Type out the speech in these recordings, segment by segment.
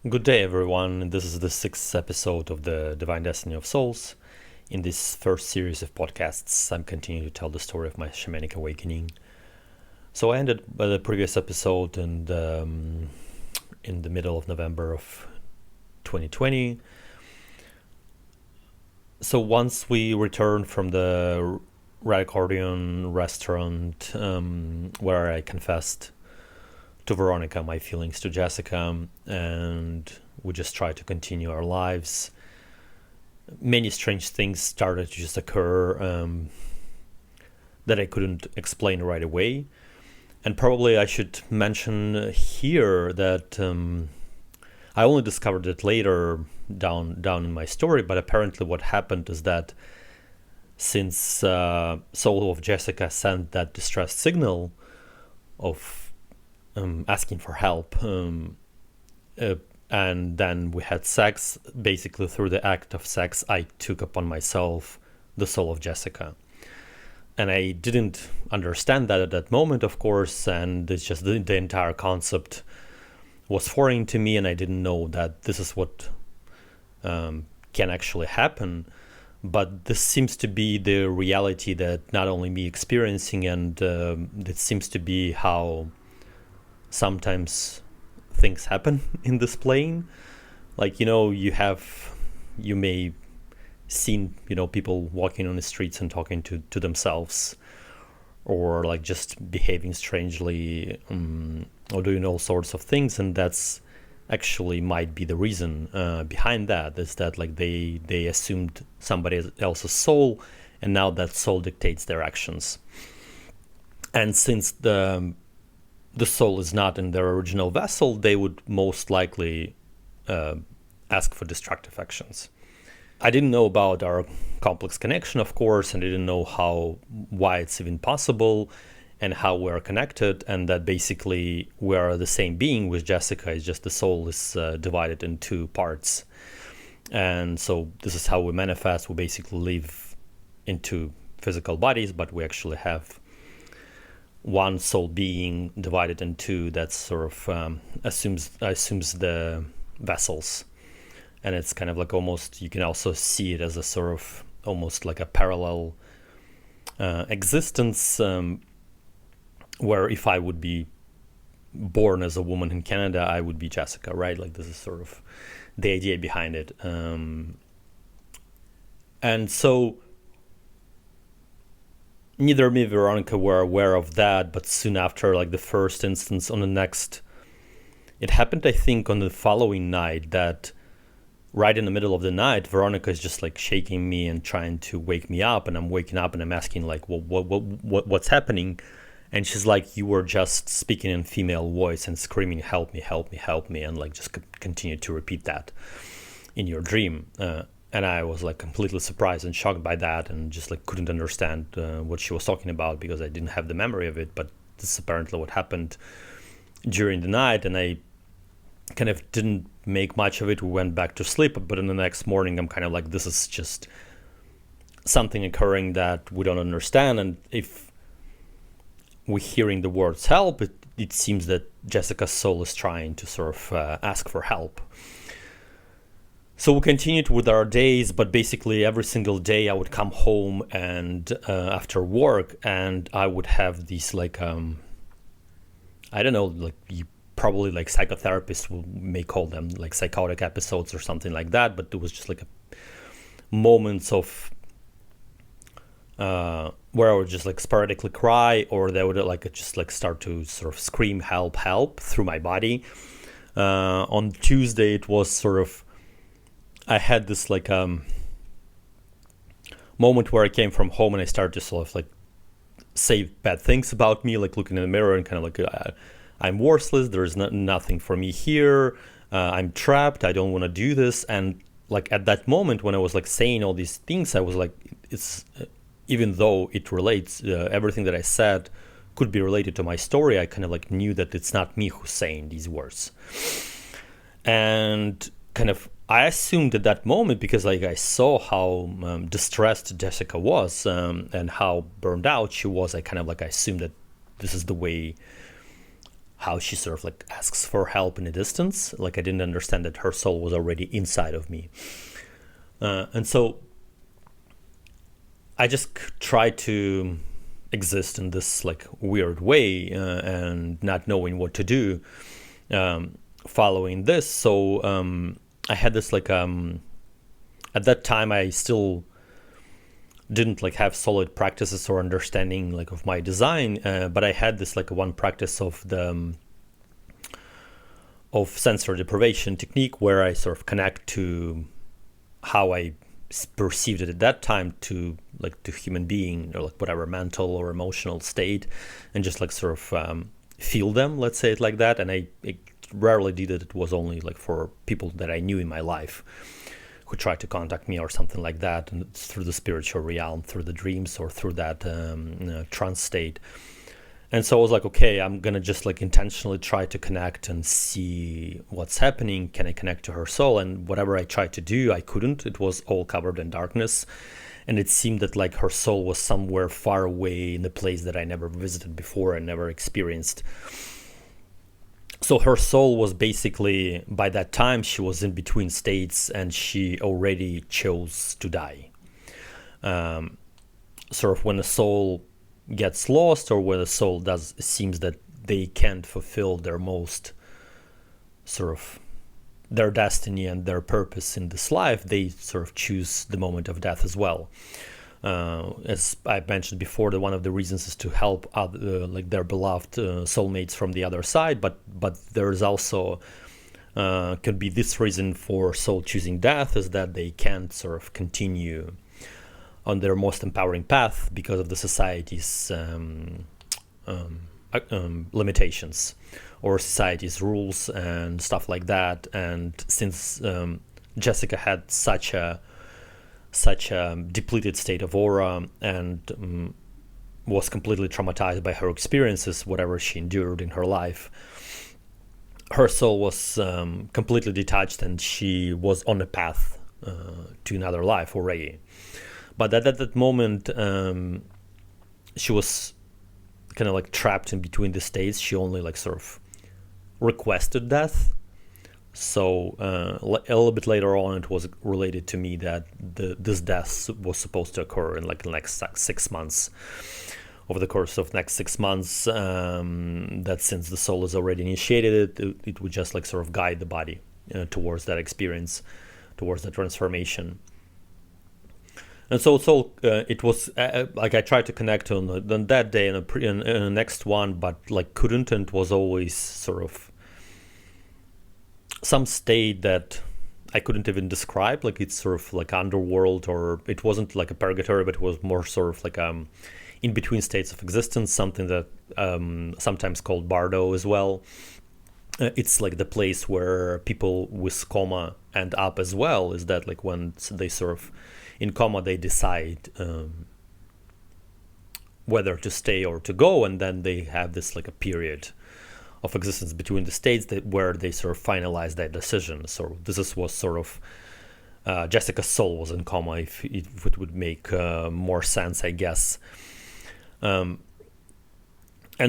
Good day, everyone. This is the sixth episode of the Divine Destiny of Souls. In this first series of podcasts, I'm continuing to tell the story of my shamanic awakening. So I ended the previous episode in the middle of November of 2020. So once we returned from the Red Accordion restaurant, where I confessed to Veronica my feelings to Jessica, and we just tried to continue our lives, many strange things started to just occur that I couldn't explain right away. And probably I should mention here that I only discovered it later down in my story, but apparently what happened is that since Soul of Jessica sent that distress signal of asking for help, and then we had sex, basically through the act of sex, I took upon myself the soul of Jessica. And I didn't understand that at that moment, of course, and it's just the entire concept was foreign to me, and I didn't know that this is what can actually happen. But this seems to be the reality that not only me experiencing, and it seems to be how sometimes things happen in this plane. Like, you may seen, people walking on the streets and talking to themselves, or like just behaving strangely, or doing all sorts of things. And that's actually might be the reason behind that, is that like they assumed somebody else's soul, and now that soul dictates their actions. And since the soul is not in their original vessel, they would most likely ask for destructive actions. I didn't know about our complex connection, of course, and I didn't know why it's even possible and how we're connected, and that basically we're the same being with Jessica. It's just the soul is divided in two parts. And so this is how we manifest. We basically live into physical bodies, but we actually have one soul being divided in two that sort of assumes the vessels. And it's kind of like almost, you can also see it as a sort of almost like a parallel existence, where if I would be born as a woman in Canada, I would be Jessica, right? Like this is sort of the idea behind it. And so neither me nor Veronica were aware of that, but soon after, like the first instance it happened, I think, on the following night, that right in the middle of the night, Veronica is just like shaking me and trying to wake me up, and I'm waking up and I'm asking like, well, what's happening? And she's like, you were just speaking in female voice and screaming, help me, help me, help me, and like just continue to repeat that in your dream. And I was like completely surprised and shocked by that, and just like couldn't understand what she was talking about, because I didn't have the memory of it. But this is apparently what happened during the night, and I kind of didn't make much of it. We went back to sleep, but in the next morning I'm kind of like, this is just something occurring that we don't understand. And if we're hearing the words help, it seems that Jessica's soul is trying to sort of ask for help. So we continued with our days, but basically every single day I would come home and after work, and I would have these like I don't know, like you probably like psychotherapists may call them like psychotic episodes or something like that, but it was just like moments of where I would just like sporadically cry, or they would like just like start to sort of scream help through my body. On Tuesday it was sort of, I had this like moment where I came from home and I started to sort of like say bad things about me, like looking in the mirror and kind of like, I'm worthless, there's nothing for me here, I'm trapped, I don't want to do this. And like at that moment when I was like saying all these things, I was like, it's even though it relates, everything that I said could be related to my story, I kind of like knew that it's not me who's saying these words. And kind of I assumed at that moment, because like I saw how distressed Jessica was, and how burned out she was, I kind of like I assumed that this is the way how she sort of like asks for help in a distance. Like I didn't understand that her soul was already inside of me. And so I just tried to exist in this like weird way and not knowing what to do following this. So I had this like at that time I still didn't like have solid practices or understanding like of my design, but I had this like one practice of the of sensory deprivation technique where I sort of connect to how I perceived it at that time to like to human being or like whatever mental or emotional state, and just like sort of feel them, let's say it like that. And I rarely did it. It was only like for people that I knew in my life who tried to contact me or something like that, and through the spiritual realm, through the dreams or through that trance state. And so I was like, okay, I'm gonna just like intentionally try to connect and see what's happening. Can I connect to her soul? And whatever I tried to do, I couldn't. It was all covered in darkness. And it seemed that like her soul was somewhere far away in a place that I never visited before and never experienced. So her soul was basically, by that time, she was in between states and she already chose to die. Sort of when a soul gets lost, or when a soul seems that they can't fulfill their most sort of their destiny and their purpose in this life, they sort of choose the moment of death as well. As I mentioned before, that one of the reasons is to help like their beloved soulmates from the other side, but there's also could be this reason for soul choosing death, is that they can't sort of continue on their most empowering path because of the society's limitations or society's rules and stuff like that. And since Jessica had such a depleted state of aura and was completely traumatized by her experiences, whatever she endured in her life, her soul was completely detached and she was on a path to another life already. But at that moment, she was kind of like trapped in between the states. She only like sort of requested death. So a little bit later on, it was related to me that this death was supposed to occur in like the next 6 months. Over the course of next 6 months, that since the soul is already initiated, it would just like sort of guide the body towards that experience, towards the transformation. And so it was like I tried to connect on that day and the next one, but like couldn't, and it was always sort of some state that I couldn't even describe. Like it's sort of like underworld, or it wasn't like a purgatory, but it was more sort of like in between states of existence, something that sometimes called bardo as well. It's like the place where people with coma end up as well. Is that like when they sort of in coma, they decide whether to stay or to go, and then they have this like a period of existence between the states where they sort of finalize that decision. So this was sort of Jessica's soul was in coma, if it would make more sense, I guess. And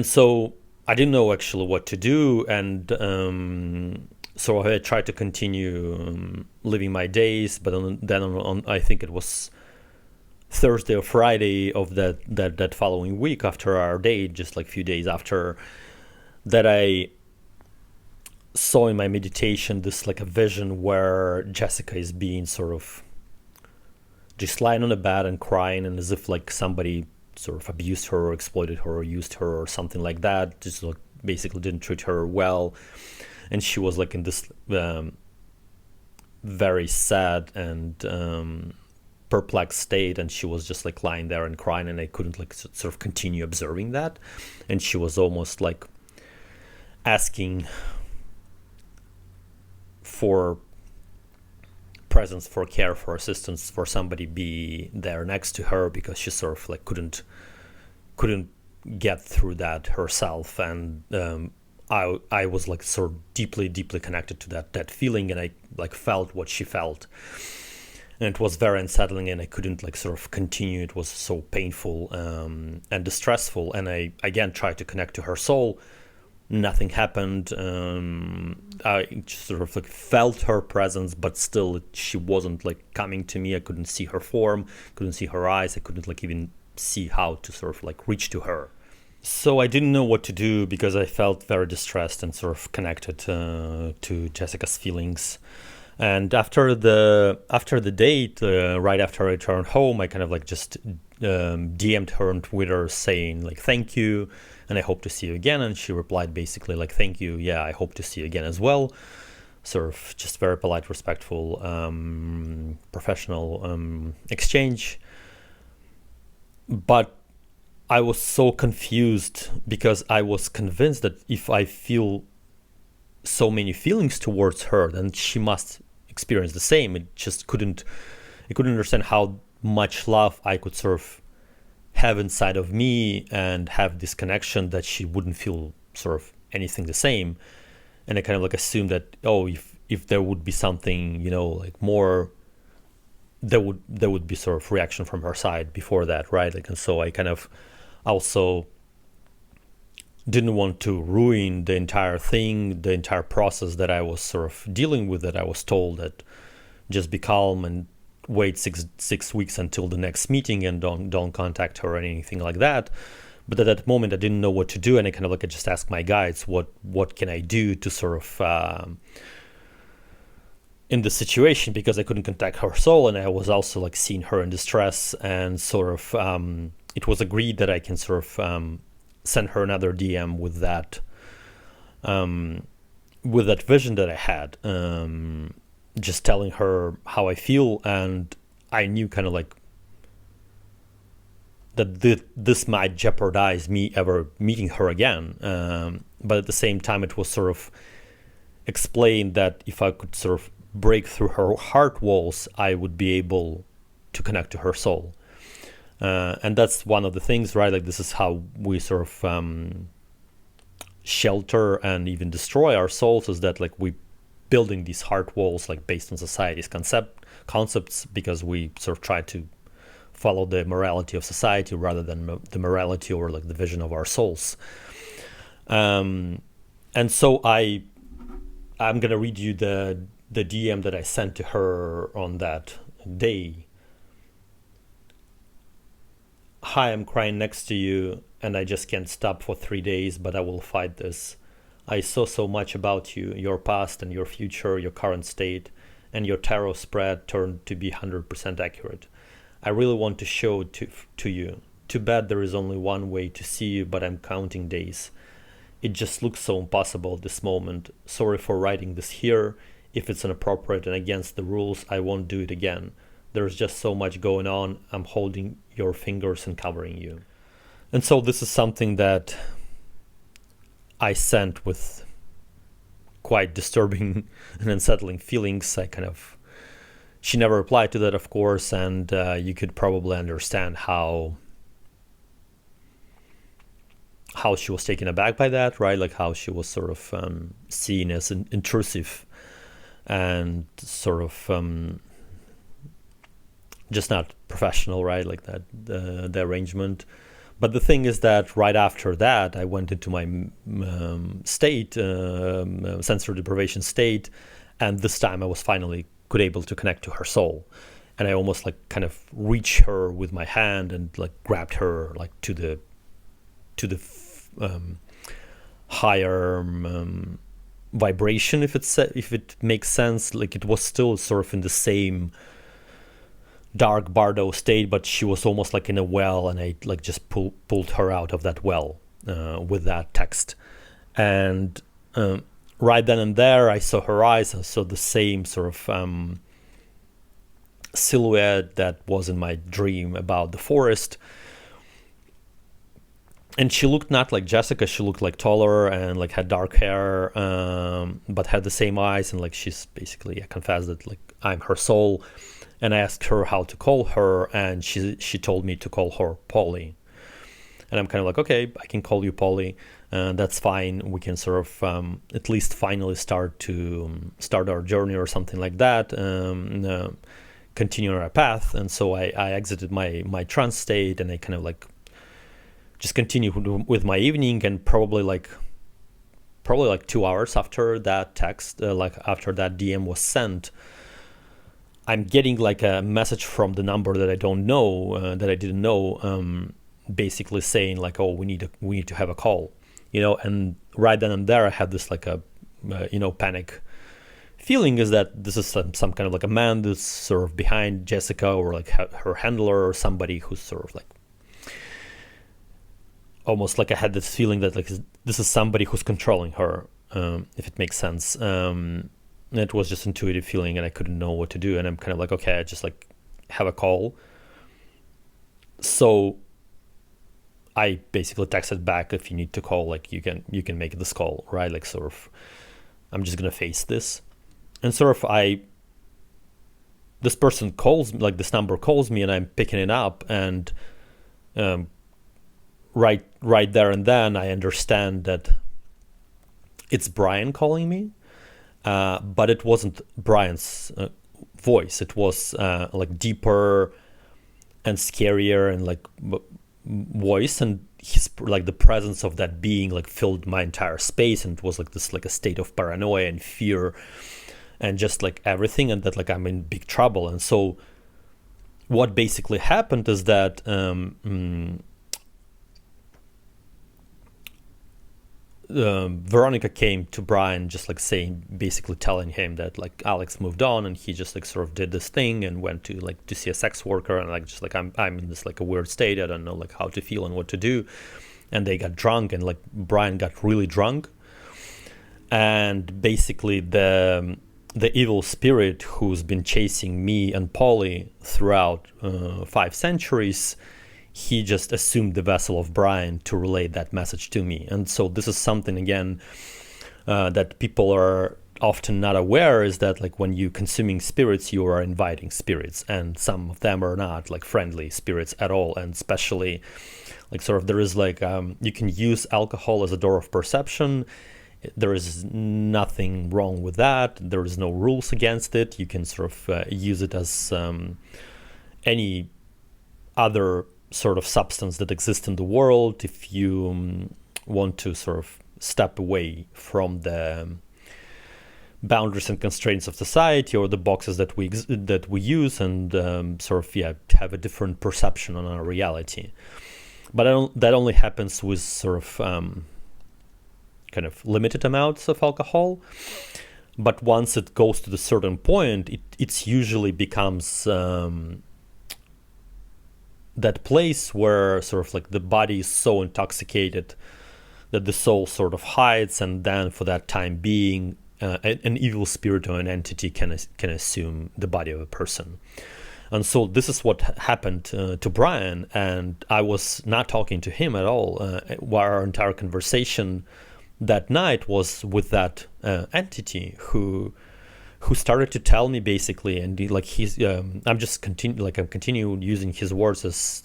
so I didn't know actually what to do, and so I tried to continue living my days, but then on I think it was Thursday or Friday of that following week after our date, just like a few days after, that I saw in my meditation this like a vision where Jessica is being sort of just lying on the bed and crying, and as if like somebody sort of abused her or exploited her or used her or something like that, just like basically didn't treat her well. And she was like in this very sad and perplexed state, and she was just like lying there and crying, and I couldn't like sort of continue observing that. And she was almost like asking for presence, for care, for assistance, for somebody be there next to her, because she sort of like couldn't get through that herself. And I was like sort of deeply connected to that feeling, and I like felt what she felt, and it was very unsettling, and I couldn't like sort of continue. It was so painful and distressful, and I again tried to connect to her soul, nothing happened. I just sort of like felt her presence, but still she wasn't like coming to me. I couldn't see her form, couldn't see her eyes. I couldn't like even see how to sort of like reach to her. So I didn't know what to do because I felt very distressed and sort of connected to Jessica's feelings. And after the date, right after I returned home, I kind of like just DM'd her on Twitter saying like thank you, and I hope to see you again. And she replied basically like thank you, yeah, I hope to see you again as well. Sort of just very polite, respectful, professional exchange. But I was so confused because I was convinced that if I feel so many feelings towards her, then she must experience the same. I couldn't understand how much love I could sort of have inside of me and have this connection that she wouldn't feel sort of anything the same. And I kind of like assumed that, oh, if there would be something, you know, like more, there would be sort of reaction from her side before that, right? Like, and so I kind of also didn't want to ruin the entire thing, the entire process that I was sort of dealing with, that I was told that just be calm and wait six weeks until the next meeting and don't contact her or anything like that. But at that moment I didn't know what to do, and I kind of like I just asked my guides what can I do to sort of in the situation, because I couldn't contact her soul, and I was also like seeing her in distress, and sort of it was agreed that I can sort of send her another DM with that vision that I had, just telling her how I feel. And I knew kind of like that this might jeopardize me ever meeting her again, but at the same time it was sort of explained that if I could sort of break through her heart walls, I would be able to connect to her soul. And that's one of the things, right? Like this is how we sort of shelter and even destroy our souls, is that like we building these heart walls like based on society's concepts, because we sort of try to follow the morality of society rather than the morality or like the vision of our souls. And so I'm gonna read you the DM that I sent to her on that day. Hi, I'm crying next to you, and I just can't stop for 3 days, but I will fight this. I saw so much about you, your past and your future, your current state, and your tarot spread turned to be 100% accurate. I really want to show it to you. Too bad there is only one way to see you, but I'm counting days. It just looks so impossible at this moment. Sorry for writing this here. If it's inappropriate and against the rules, I won't do it again. There's just so much going on. I'm holding your fingers and covering you. And so this is something that I sent with quite disturbing and unsettling feelings. She never replied to that, of course, and you could probably understand how she was taken aback by that, right? Like how she was sort of seen as intrusive and sort of just not professional, right? Like that, the arrangement. But the thing is that right after that, I went into my state, sensory deprivation state, and this time I was finally able to connect to her soul, and I almost like kind of reached her with my hand and like grabbed her like to the higher vibration, if it makes sense. Like it was still sort of in the same dark bardo state, but she was almost like in a well, and I like just pulled her out of that well with that text. And right then and there I saw her eyes. I saw the same sort of silhouette that was in my dream about the forest. And she looked not like Jessica. She looked like taller and like had dark hair, but had the same eyes. And like she's basically, I confessed that like I'm her soul. And I asked her how to call her, and she told me to call her Polly. And I'm kind of like, okay, I can call you Polly. That's fine. We can sort of at least finally start our journey or something like that, continue our path. And so I exited my trance state, and I kind of like just continued with my evening, and probably like probably like 2 hours after that text, like after that DM was sent, I'm getting like a message from the number that I don't know, that I didn't know, basically saying like, oh, we need to have a call, and right then and there I had this like a panic feeling, is that this is some kind of like a man that's sort of behind Jessica, or like her handler, or somebody who's sort of like, almost like I had this feeling that like this is somebody who's controlling her, if it makes sense. It was just intuitive feeling, and I couldn't know what to do, and I'm kind of like, okay, I just like have a call. So I basically texted back, if you need to call, like you can make this call, right? Like sort of, I'm just gonna face this. And sort of this person calls, like this number calls me, and I'm picking it up, and right there and then I understand that it's Brian calling me, but it wasn't Brian's voice. It was like deeper and scarier and like voice, and his like the presence of that being like filled my entire space, and it was like this like a state of paranoia and fear and just like everything, and that like I'm in big trouble. And so what basically happened is that Veronica came to Brian, just like basically telling him that like Alex moved on, and he just like sort of did this thing and went to see a sex worker, and like just like I'm in this like a weird state, I don't know like how to feel and what to do. And they got drunk, and like Brian got really drunk, and basically the evil spirit who's been chasing me and Polly throughout 5 centuries, he just assumed the vessel of Brian to relay that message to me. And so this is something, again, that people are often not aware, is that like when you consuming spirits, you are inviting spirits, and some of them are not like friendly spirits at all. And especially like sort of there is like you can use alcohol as a door of perception. There is nothing wrong with that. There is no rules against it. You can sort of use it as any other sort of substance that exists in the world, if you want to sort of step away from the boundaries and constraints of society, or the boxes that we use, and sort of have a different perception on our reality. But that only happens with sort of kind of limited amounts of alcohol. But once it goes to the certain point, it usually becomes that place where sort of like the body is so intoxicated that the soul sort of hides, and then for that time being, an evil spirit or an entity can assume the body of a person. And so this is what happened to Brian, and I was not talking to him at all. Our entire conversation that night was with that entity who started to tell me basically, and like he's I'm continuing using his words as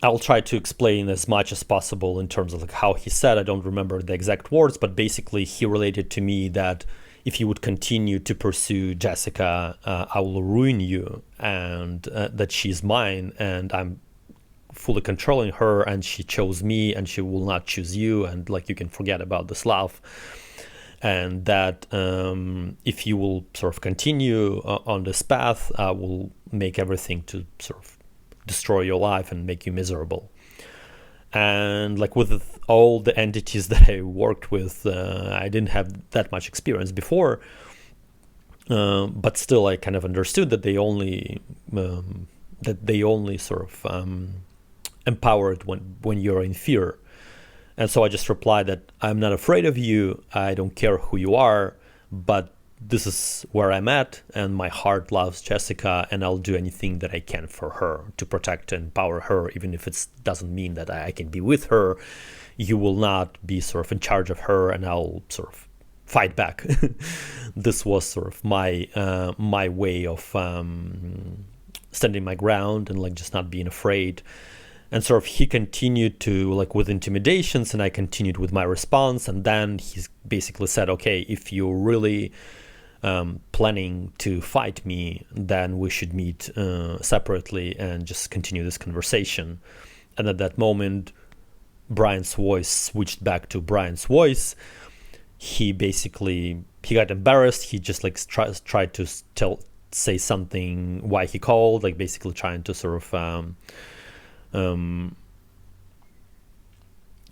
I'll try to explain as much as possible in terms of like how he said. I don't remember the exact words, but basically he related to me that if you would continue to pursue Jessica, I will ruin you, and that she's mine, and I'm fully controlling her, and she chose me, and she will not choose you, and like you can forget about this love. And that if you will sort of continue on this path, I will make everything to sort of destroy your life and make you miserable. And like with all the entities that I worked with, I didn't have that much experience before, but still I kind of understood that they only sort of empower it when you're in fear. And so I just replied that I'm not afraid of you, I don't care who you are, but this is where I'm at, and my heart loves Jessica, and I'll do anything that I can for her to protect and empower her, even if it doesn't mean that I can be with her. You will not be sort of in charge of her, and I'll sort of fight back. This was sort of my way of standing my ground and like just not being afraid. And sort of he continued to like with intimidations, and I continued with my response. And then he's basically said, okay, if you're really planning to fight me, then we should meet separately and just continue this conversation. And at that moment, Brian's voice switched back to Brian's voice, he got embarrassed. He just like tried to say something why he called, like basically trying to sort of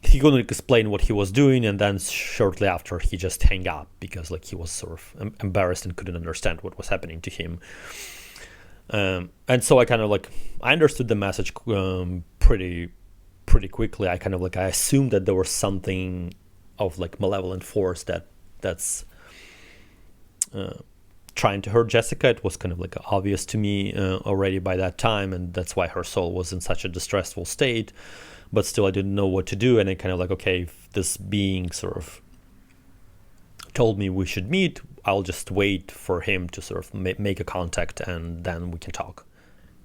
he couldn't explain what he was doing, and then shortly after he just hung up because like he was sort of embarrassed and couldn't understand what was happening to him. And so I kind of like I understood the message pretty quickly. I assumed that there was something of like malevolent force that's trying to hurt Jessica. It was kind of like obvious to me already by that time, and that's why her soul was in such a distressful state. But still, I didn't know what to do, and I kind of like, okay, if this being sort of told me we should meet, I'll just wait for him to sort of make a contact, and then we can talk.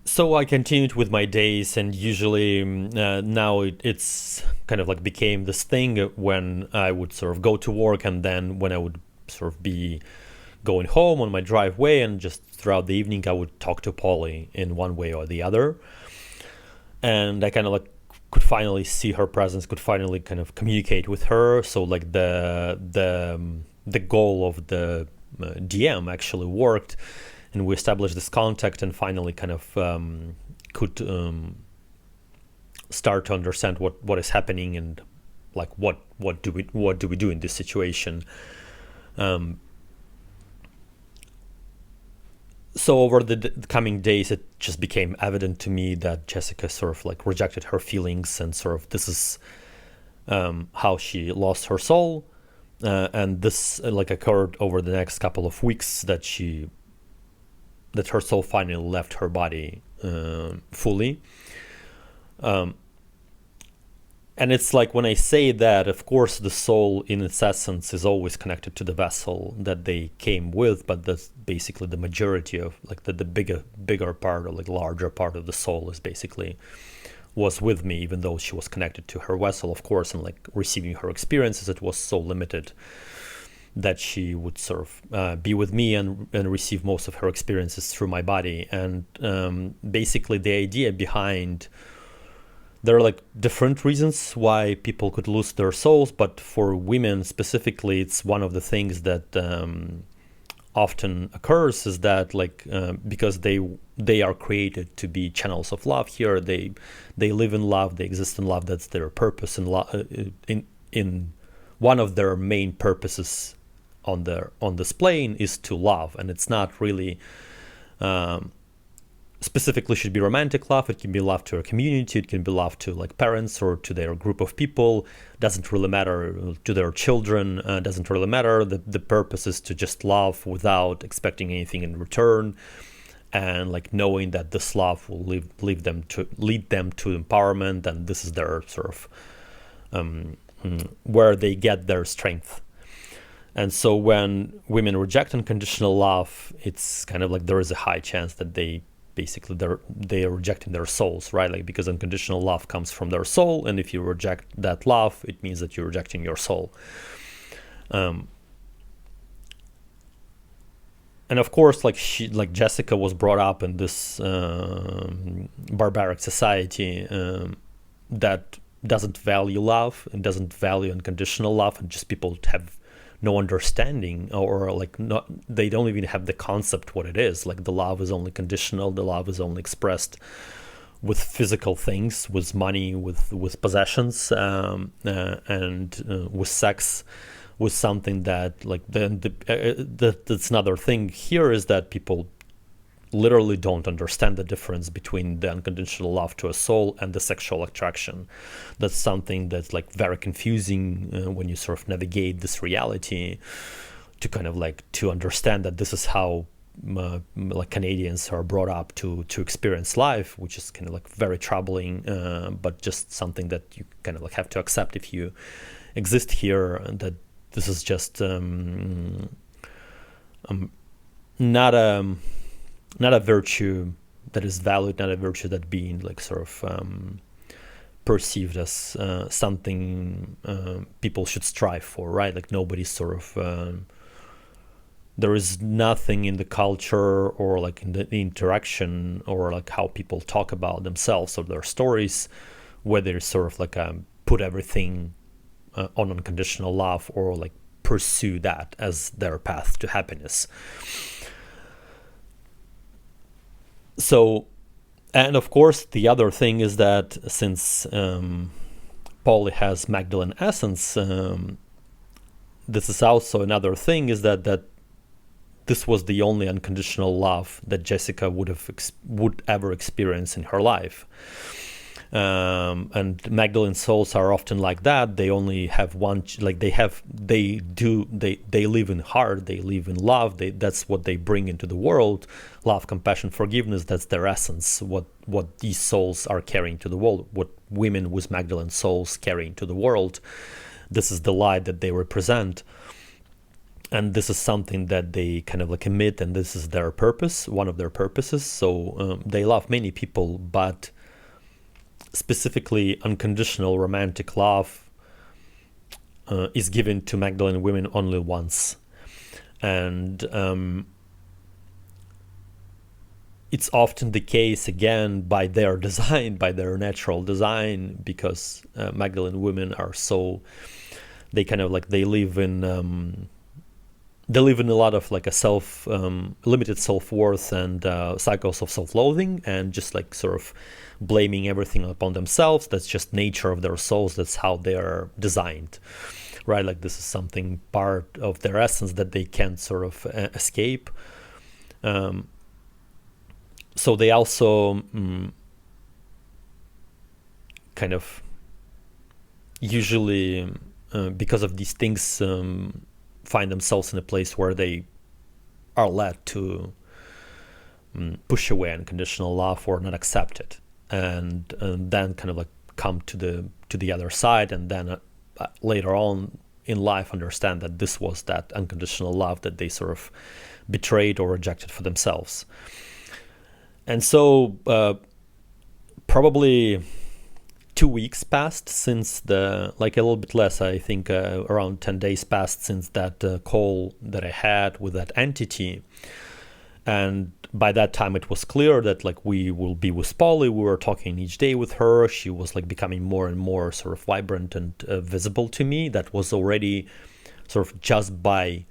So I continued with my days, and usually now it's kind of like became this thing when I would sort of go to work, and then when I would sort of be going home on my driveway, and just throughout the evening I would talk to Polly in one way or the other. And I kind of like could finally see her presence, could finally kind of communicate with her. So like the goal of the DM actually worked, and we established this contact, and finally kind of could start to understand what is happening, and like what do we do in this situation. So over the coming days, it just became evident to me that Jessica sort of like rejected her feelings, and sort of this is how she lost her soul. And this like occurred over the next couple of weeks, that her soul finally left her body fully. And it's like when I say that, of course, the soul in its essence is always connected to the vessel that they came with, but that's basically the majority of like the bigger part, or like larger part of the soul is basically was with me, even though she was connected to her vessel, of course, and like receiving her experiences. It was so limited that she would sort of be with me and receive most of her experiences through my body. And basically the idea behind, there are like different reasons why people could lose their souls, but for women specifically, it's one of the things that often occurs is that like because they are created to be channels of love here. They live in love, they exist in love. That's their purpose in one of their main purposes on this plane is to love, and it's not really specifically should be romantic love. It can be love to a community, it can be love to like parents or to their group of people. Doesn't really matter, to their children. Doesn't really matter. The purpose is to just love without expecting anything in return, and like knowing that this love will lead them to empowerment, and this is their sort of where they get their strength. And so when women reject unconditional love, it's kind of like there is a high chance that they are rejecting their souls, right? Like, because unconditional love comes from their soul, and if you reject that love, it means that you're rejecting your soul. And of course, like Jessica was brought up in this barbaric society that doesn't value love and doesn't value unconditional love, and just people have no understanding, or like they don't even have the concept what it is. Like the love is only conditional, the love is only expressed with physical things, with money, with possessions, and with sex, with something that like that's another thing here is that people literally don't understand the difference between the unconditional love to a soul and the sexual attraction. That's something that's like very confusing when you sort of navigate this reality, to kind of like to understand that this is how like Canadians are brought up to experience life, which is kind of like very troubling, but just something that you kind of like have to accept if you exist here, and that this is just not a virtue that is valued, not a virtue that being like sort of perceived as something people should strive for, right? Like nobody's sort of there is nothing in the culture or like in the interaction or like how people talk about themselves or their stories where there's sort of like a put everything on unconditional love, or like pursue that as their path to happiness. So, and of course, the other thing is that since Polly has Magdalene essence, this is also another thing, is that this was the only unconditional love that Jessica would ever experience in her life. And Magdalene souls are often like that. They only have one, like they live in heart, they live in love. That's what they bring into the world. Love, compassion, forgiveness. That's their essence. What these souls are carrying to the world. What women with Magdalene souls carry into the world. This is the light that they represent. And this is something that they kind of like emit, and this is their purpose, one of their purposes. So they love many people, but specifically unconditional romantic love is given to Magdalene women only once. And it's often the case, again, by their design, by their natural design, because Magdalene women are so, they kind of like, they live in a lot of like a limited self-worth and cycles of self-loathing, and just like sort of blaming everything upon themselves. That's just nature of their souls. That's how they are designed, right? Like this is something part of their essence that they can't sort of escape. So they also kind of usually, because of these things, find themselves in a place where they are led to push away unconditional love or not accept it, and then kind of like come to the other side, and then later on in life understand that this was that unconditional love that they sort of betrayed or rejected for themselves. And so probably 2 weeks passed since like a little bit less, I think around 10 days passed since that call that I had with that entity. And by that time it was clear that like we will be with Polly. We were talking each day with her. She was like becoming more and more sort of vibrant and visible to me. That was already sort of just by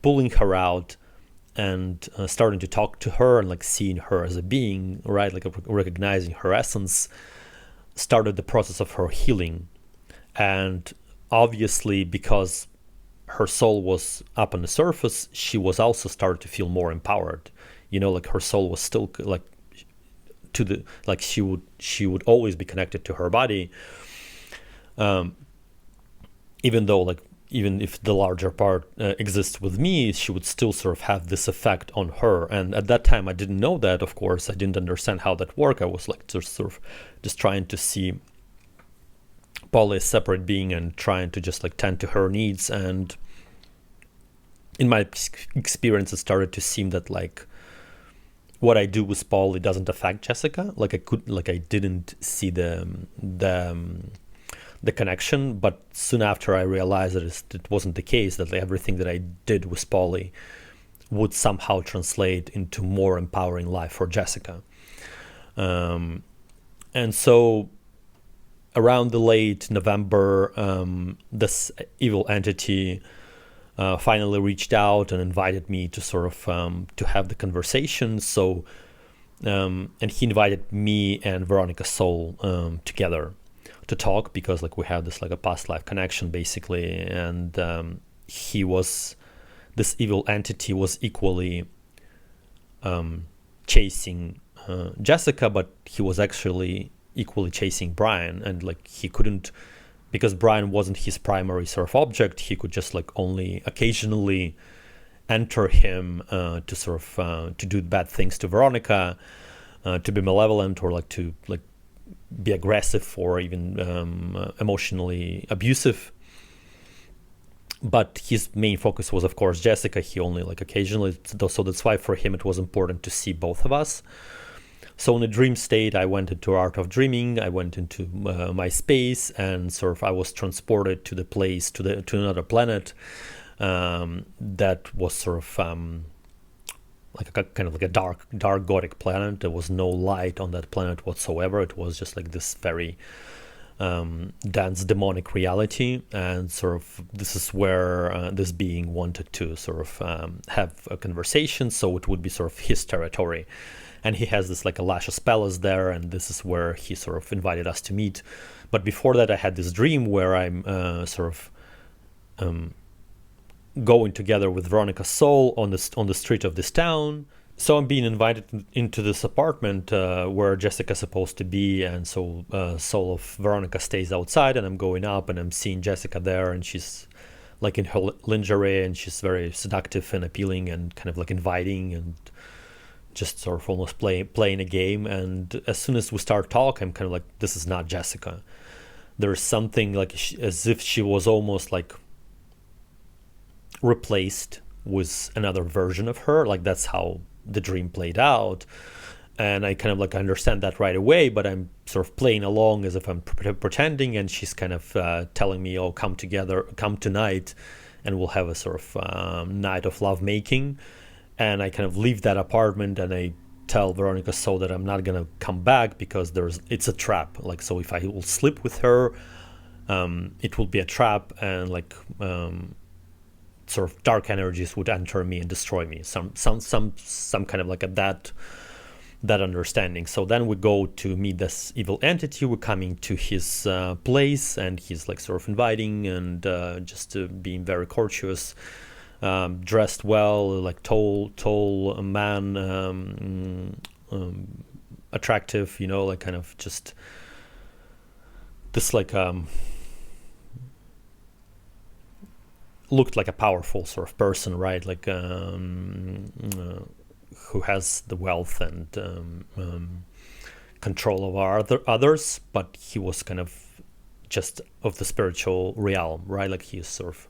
pulling her out and starting to talk to her and like seeing her as a being, right? Like recognizing her essence, started the process of her healing. And obviously, because her soul was up on the surface, she was also started to feel more empowered. You know, like her soul was still like she would always be connected to her body, even if the larger part exists with me, she would still sort of have this effect on her. And at that time, I didn't know that, of course. I didn't understand how that worked. I was like just trying to see Polly as a separate being and trying to just like tend to her needs. And in my experience, it started to seem that like what I do with Polly doesn't affect Jessica. Like I didn't see the connection, but soon after I realized that it wasn't the case, that everything that I did with Polly would somehow translate into more empowering life for Jessica. And so around the late November, this evil entity finally reached out and invited me to sort of to have the conversation. So and he invited me and Veronica's soul together to talk, because like we have this like a past life connection basically. And this evil entity was equally chasing Jessica, but he was actually equally chasing Brian. And like he couldn't, because Brian wasn't his primary sort of object, he could just like only occasionally enter him to sort of to do bad things to Veronica, to be malevolent, or like to like be aggressive or even emotionally abusive. But his main focus was, of course, Jessica. He only like occasionally, so that's why for him it was important to see both of us. So in a dream state, I went into Art of Dreaming. I went into my space, and sort of I was transported to the place, to another planet that was sort of like a kind of like a dark gothic planet. There was no light on that planet whatsoever. It was just like this very Dan's demonic reality, and sort of this is where this being wanted to sort of have a conversation, so it would be sort of his territory. And he has this like a luscious palace there, and this is where he sort of invited us to meet. But before that, I had this dream where I'm sort of going together with Veronica's soul on the street of this town. So I'm being invited into this apartment where Jessica's supposed to be, and so soul of Veronica stays outside, and I'm going up and I'm seeing Jessica there, and she's like in her lingerie, and she's very seductive and appealing and kind of like inviting and just sort of almost playing a game. And as soon as we start talking, I'm kind of like, this is not Jessica. There's something like as if she was almost like replaced with another version of her. Like that's how the dream played out. And I kind of like understand that right away, but I'm sort of playing along as if I'm pretending, and she's kind of telling me, oh, come tonight, and we'll have a sort of night of lovemaking. And I kind of leave that apartment, and I tell Veronica so that I'm not gonna come back because it's a trap. Like, so if I will sleep with her, it will be a trap, and like sort of dark energies would enter me and destroy me. Some kind of like that understanding. So then we go to meet this evil entity. We're coming to his place, and he's like sort of inviting and just being very courteous, dressed well, like tall man, attractive, like kind of just this like looked like a powerful sort of person, right? Like who has the wealth and control of others, but he was kind of just of the spiritual realm, right? Like he's sort of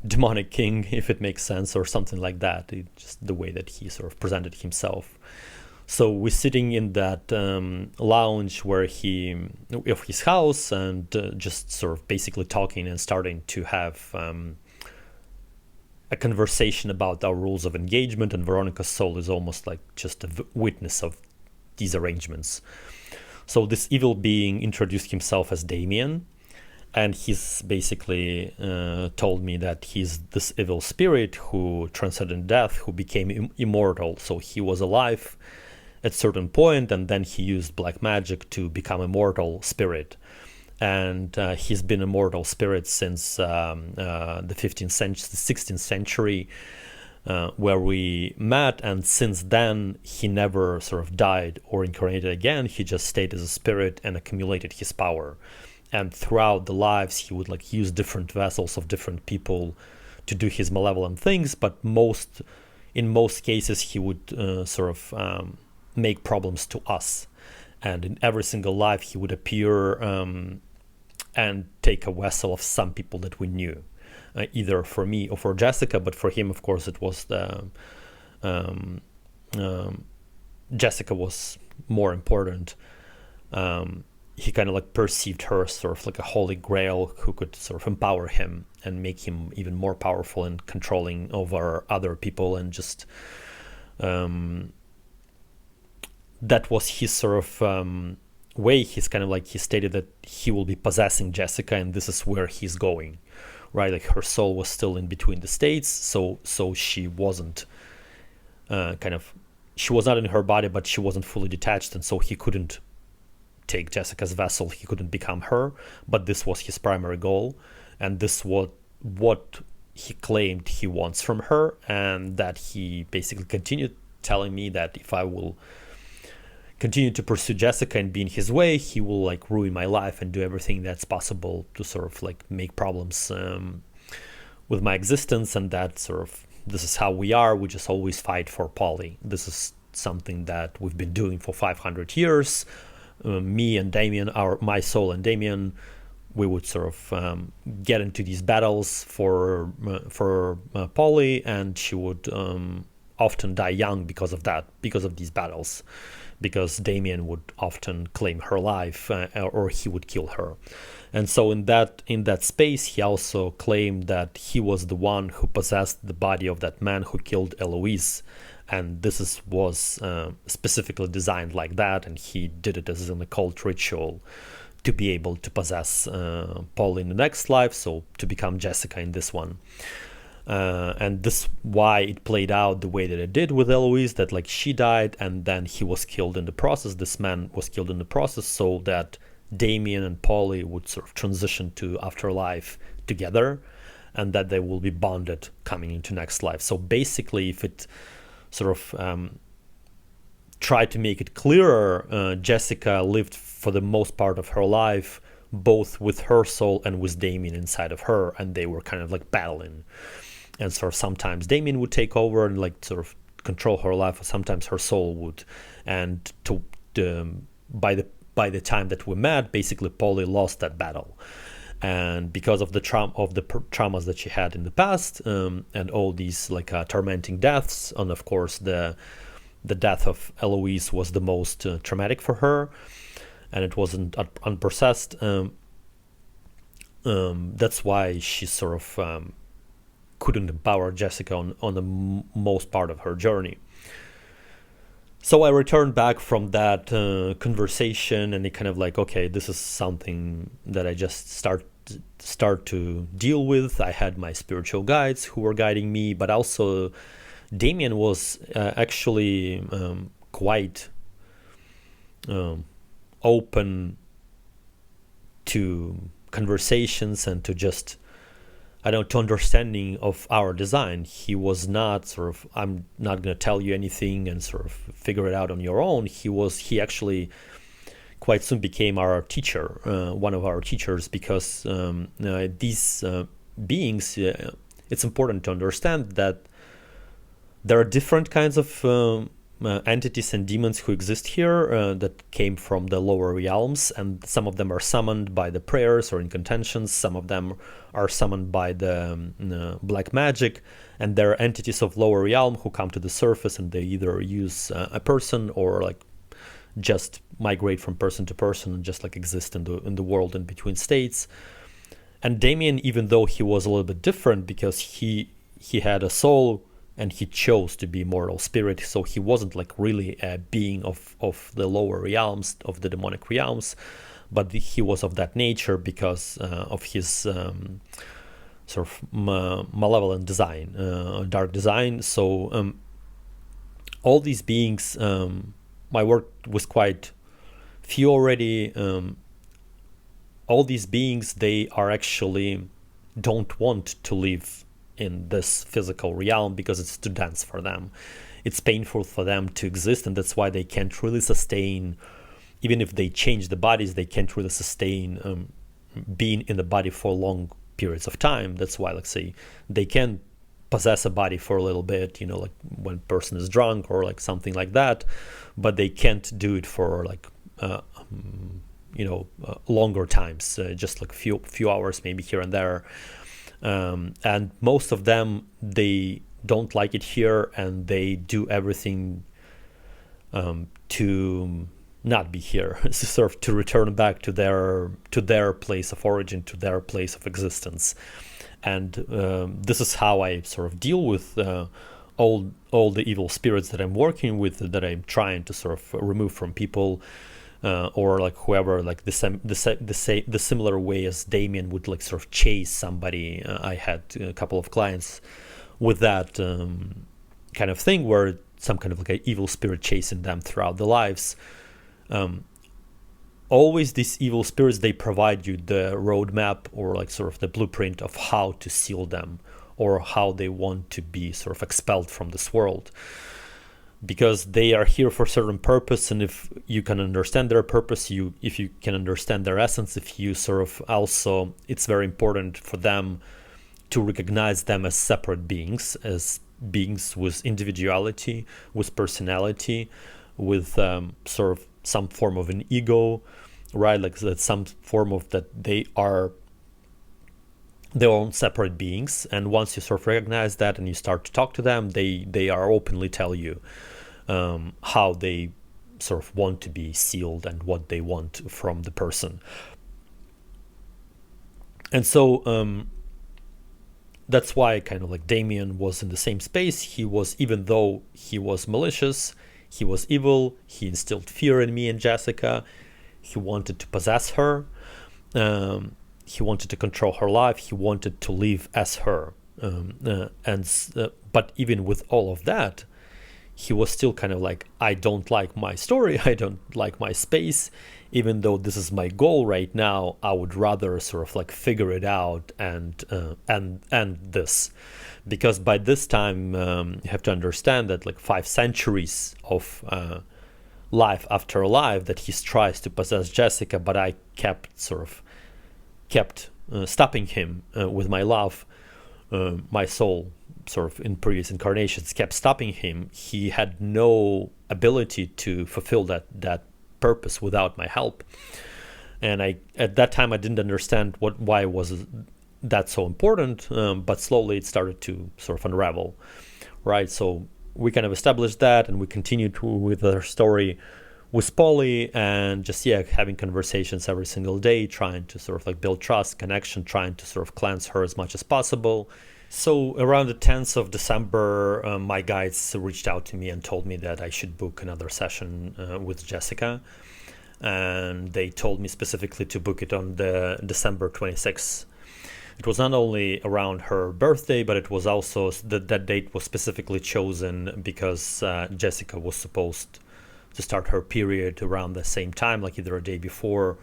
demonic king, if it makes sense, or something like that. Just the way that he sort of presented himself. So we're sitting in that lounge of his house, and just sort of basically talking and starting to have a conversation about our rules of engagement. And Veronica's soul is almost like just a witness of these arrangements. So this evil being introduced himself as Damian, and he's basically told me that he's this evil spirit who transcended death, who became immortal. So he was alive at a certain point, and then he used black magic to become immortal spirit. And he's been immortal spirit since the 16th century, where we met. And since then, he never sort of died or incarnated again. He just stayed as a spirit and accumulated his power. And throughout the lives, he would like use different vessels of different people to do his malevolent things. But in most cases, he would sort of make problems to us. And in every single life, he would appear and take a vessel of some people that we knew, either for me or for Jessica. But for him, of course, it was Jessica was more important. He kind of like perceived her sort of like a holy grail who could sort of empower him and make him even more powerful and controlling over other people. And just that was his sort of way. He's kind of like, he stated that he will be possessing Jessica, and this is where he's going, right? Like her soul was still in between the states, so she wasn't she was not in her body, but she wasn't fully detached, and so he couldn't take Jessica's vessel, he couldn't become her. But this was his primary goal, and this what he claimed he wants from her. And that he basically continued telling me that if I will continue to pursue Jessica and be in his way, he will like ruin my life and do everything that's possible to sort of like make problems with my existence. And that sort of, this is how we are. We just always fight for Polly. This is something that we've been doing for 500 years. Me and Damian, my soul and Damian, we would sort of get into these battles for Polly, and she would often die young because of that, because of these battles, because Damian would often claim her life, or he would kill her. And so in that space, he also claimed that he was the one who possessed the body of that man who killed Eloise. And this was specifically designed like that, and he did it as an occult ritual to be able to possess Paul in the next life, so to become Jessica in this one. And this why it played out the way that it did with Eloise, that like she died and then he was killed in the process. This man was killed in the process, so that Damian and Polly would sort of transition to afterlife together, and that they will be bonded coming into next life. So basically, if it sort of tried to make it clearer, Jessica lived for the most part of her life both with her soul and with Damian inside of her, and they were kind of like battling. And sort of sometimes Damian would take over and like sort of control her life, or sometimes her soul would. And by the time that we met, basically Polly lost that battle, and because of the traumas that she had in the past, and all these like tormenting deaths, and of course the death of Eloise was the most traumatic for her, and it wasn't unprocessed. That's why she sort of couldn't empower Jessica on the most part of her journey. So I returned back from that conversation, and it kind of like, okay, this is something that I just start to deal with. I had my spiritual guides who were guiding me, but also Damian was actually quite open to conversations and to just, to understanding of our design. He was not sort of, I'm not going to tell you anything and sort of figure it out on your own. He actually quite soon became our teacher, one of our teachers, because these beings, it's important to understand that there are different kinds of entities and demons who exist here that came from the lower realms, and some of them are summoned by the prayers or incantations. Some of them are summoned by the black magic, and they're entities of lower realm who come to the surface, and they either use a person or like just migrate from person to person and just like exist in the world in between states. And Damian, even though he was a little bit different because he had a soul and he chose to be mortal spirit, so he wasn't like really a being of the lower realms, of the demonic realms, but he was of that nature because of his sort of malevolent design, dark design. So all these beings, my work was quite few already. All these beings, they are actually don't want to live in this physical realm because it's too dense for them. It's painful for them to exist, and that's why they can't really sustain, even if they change the bodies, they can't really sustain being in the body for long periods of time. That's why, like, say, they can possess a body for a little bit, like when a person is drunk or like something like that, but they can't do it for like longer times, just like few hours maybe here and there. And most of them, they don't like it here, and they do everything to not be here, sort of to return back to their place of origin, to their place of existence. And this is how I sort of deal with all the evil spirits that I'm working with, that I'm trying to sort of remove from people. Or like whoever, like the similar way as Damian would like sort of chase somebody. I had a couple of clients with that kind of thing, where some kind of like an evil spirit chasing them throughout their lives. Always these evil spirits, they provide you the roadmap or like sort of the blueprint of how to seal them, or how they want to be sort of expelled from this world. Because they are here for a certain purpose, and if you can understand their purpose, if you can understand their essence, if you sort of also, it's very important for them to recognize them as separate beings, as beings with individuality, with personality, with sort of some form of an ego, right? Like that, some form of that they are their own separate beings. And once you sort of recognize that and you start to talk to them, they are openly tell you how they sort of want to be sealed and what they want from the person. And so that's why kind of like Damian was in the same space. He was, even though he was malicious, he was evil, he instilled fear in me and Jessica, He wanted to possess her. He wanted to control her life. He wanted to live as her. But even with all of that, he was still kind of like, I don't like my story. I don't like my space. Even though this is my goal right now, I would rather sort of like figure it out and this, because by this time you have to understand that like 5 centuries of life after life that he tries to possess Jessica, but I kept stopping him with my love. My soul, sort of in previous incarnations, kept stopping him. He had no ability to fulfill that purpose without my help. And at that time I didn't understand why was that so important, but slowly it started to sort of unravel, right? So we kind of established that, and we continued with our story with Polly, and just having conversations every single day, trying to sort of like build trust, connection, trying to sort of cleanse her as much as possible. So around the 10th of December, my guides reached out to me and told me that I should book another session with Jessica. And they told me specifically to book it on the December 26th. It was not only around her birthday, but it was also that date was specifically chosen because Jessica was supposed to start her period around the same time, like either a day before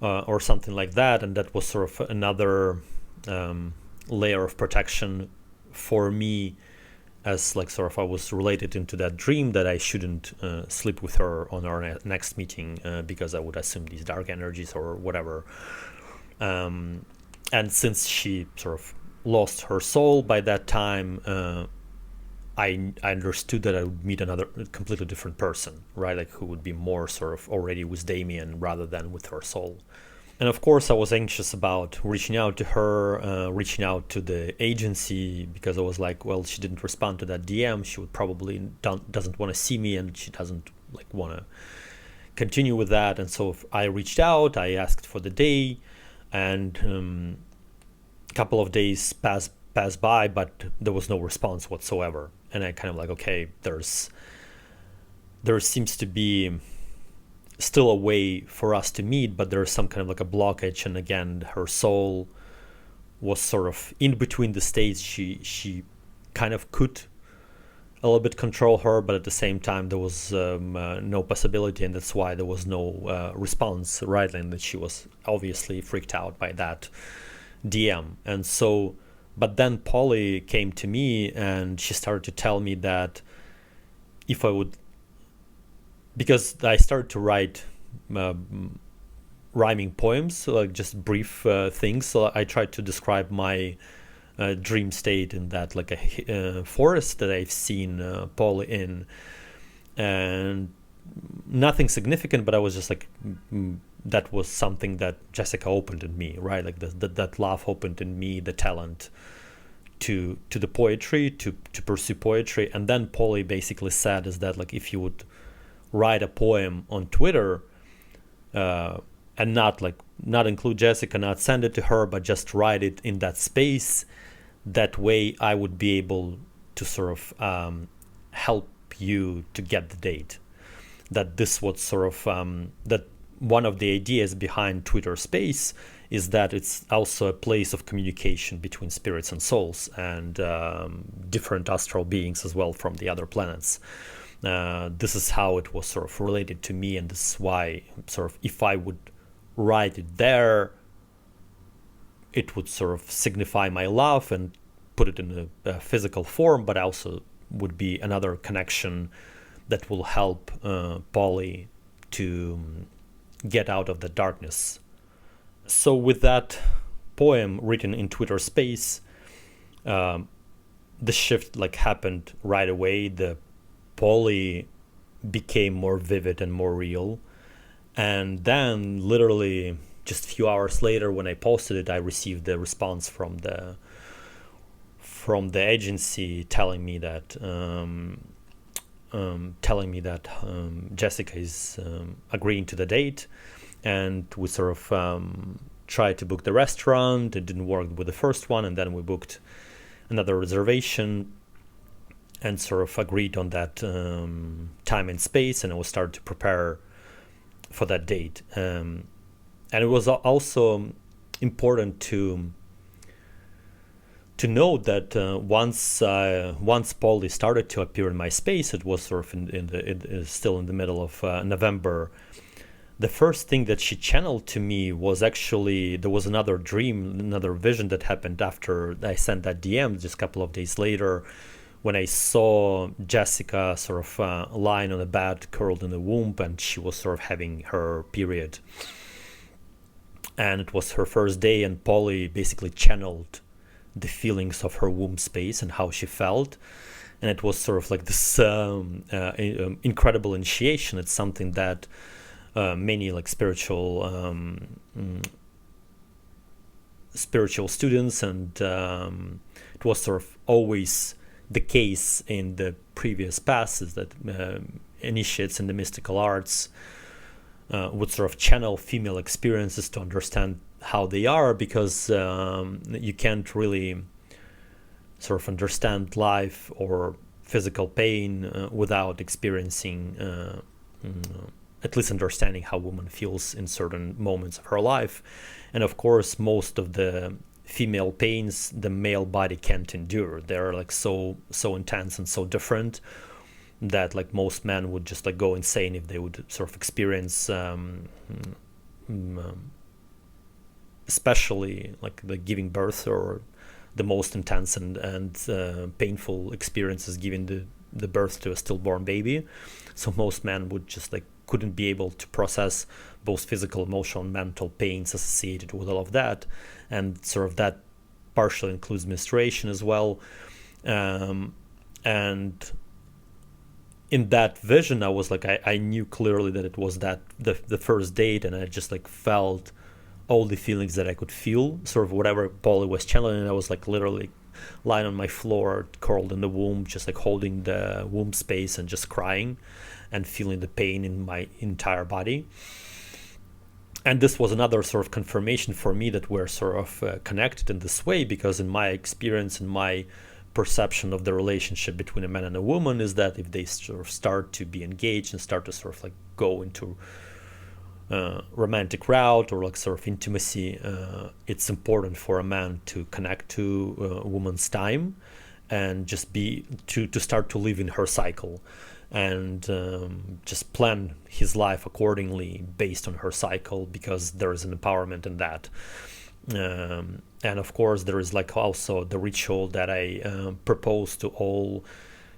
or something like that. And that was sort of another layer of protection for me, as like sort of I was related into that dream that I shouldn't sleep with her on our next meeting because I would assume these dark energies or whatever. And since she sort of lost her soul by that time, I understood that I would meet another completely different person, right? Like who would be more sort of already with Damian rather than with her soul. And of course, I was anxious about reaching out to her, reaching out to the agency, because I was like, well, she didn't respond to that DM. She would probably doesn't want to see me, and she doesn't like want to continue with that. And so I reached out. I asked for the day, and a couple of days passed by, but there was no response whatsoever. And I kind of like, okay, there seems to be still a way for us to meet, but there's some kind of like a blockage. And again, her soul was sort of in between the states. She kind of could a little bit control her, but at the same time there was no possibility, and that's why there was no response, right? And that she was obviously freaked out by that DM. And so, but then Polly came to me and she started to tell me that if I would, because I started to write rhyming poems, so like just brief things. So I tried to describe my dream state in that like a forest that I've seen Polly in, and nothing significant, but I was just like, that was something that Jessica opened in me, right? Like that love opened in me the talent to the poetry, to pursue poetry. And then Polly basically said is that like if you would write a poem on Twitter and not include Jessica, not send it to her, but just write it in that space, that way I would be able to sort of help you to get the date. That this was sort of that one of the ideas behind Twitter Space is that it's also a place of communication between spirits and souls, and different astral beings as well from the other planets. This is how it was sort of related to me, and this is why sort of if I would write it there, it would sort of signify my love and put it in a physical form, but also would be another connection that will help Polly to get out of the darkness. So with that poem written in Twitter Space, the shift like happened right away. The Polly became more vivid and more real. And then literally just a few hours later when I posted it, I received the response from the agency telling me that Jessica is agreeing to the date, and we sort of tried to book the restaurant. It didn't work with the first one, and then we booked another reservation and sort of agreed on that time and space, and I was started to prepare for that date. And it was also important to note that once Polly started to appear in my space, it was sort of still in the middle of November. The first thing that she channeled to me was actually, there was another dream, another vision that happened after I sent that DM just a couple of days later, when I saw Jessica sort of lying on a bed, curled in the womb, and she was sort of having her period. And it was her first day, and Polly basically channeled the feelings of her womb space and how she felt. And it was sort of like this incredible initiation. It's something that many like spiritual students, and it was sort of always the case in the previous past, is that initiates in the mystical arts would sort of channel female experiences to understand how they are, because you can't really sort of understand life or physical pain without experiencing at least understanding how woman feels in certain moments of her life. And of course, most of the female pains the male body can't endure. They're like so intense and so different that like most men would just like go insane if they would sort of experience especially like the giving birth, or the most intense and painful experiences giving the birth to a stillborn baby. So most men would just like couldn't be able to process both physical, emotional, and mental pains associated with all of that. And sort of that partially includes menstruation as well. And in that vision, I was like, I knew clearly that it was that the first date, and I just like felt all the feelings that I could feel, sort of whatever Polly was channeling. And I was like literally lying on my floor, curled in the womb, just like holding the womb space and just crying and feeling the pain in my entire body. And this was another sort of confirmation for me that we're sort of connected in this way, because in my experience, in my perception of the relationship between a man and a woman, is that if they sort of start to be engaged and start to sort of like go into romantic route or like sort of intimacy, it's important for a man to connect to a woman's time and just be to start to live in her cycle, and just plan his life accordingly based on her cycle, because there is an empowerment in that. And of course there is like also the ritual that I propose to all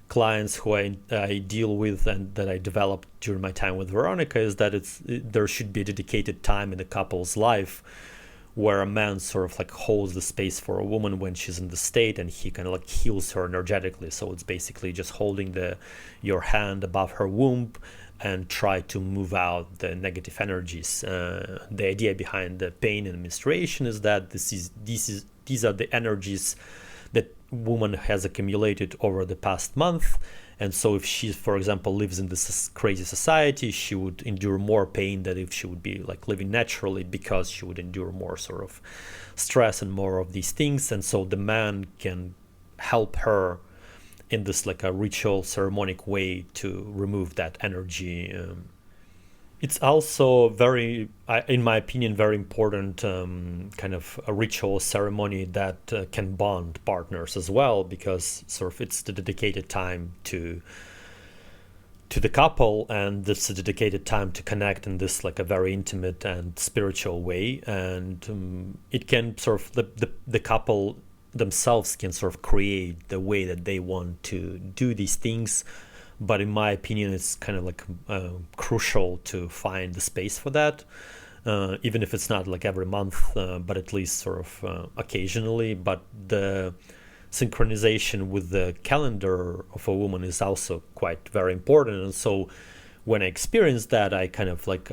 clients who I deal with and that I developed during my time with Veronica, is that there should be a dedicated time in a couple's life where a man sort of like holds the space for a woman when she's in the state, and he kind of like heals her energetically. So it's basically just holding your hand above her womb and try to move out the negative energies. The idea behind the pain and menstruation is that these are the energies that woman has accumulated over the past month. And so if she, for example, lives in this crazy society, she would endure more pain than if she would be like living naturally, because she would endure more sort of stress and more of these things. And so the man can help her in this like a ritual ceremonic way to remove that energy. It's also very, in my opinion, very important kind of a ritual ceremony that can bond partners as well, because sort of it's the dedicated time to the couple, and it's a dedicated time to connect in this like a very intimate and spiritual way. And it can sort of the couple themselves can sort of create the way that they want to do these things. But in my opinion, it's kind of like crucial to find the space for that, even if it's not like every month, but at least sort of occasionally. But the synchronization with the calendar of a woman is also quite very important. And so when I experienced that, I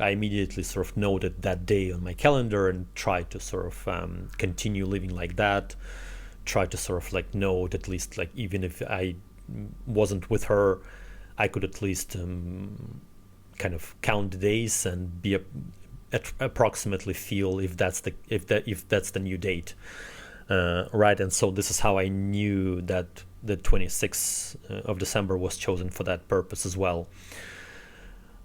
immediately sort of noted that day on my calendar and tried to sort of continue living like that, try to sort of like note, at least like even if I wasn't with her, I could at least kind of count the days and be approximately feel if that's the new date, right? And so this is how I knew that the 26th of December was chosen for that purpose as well.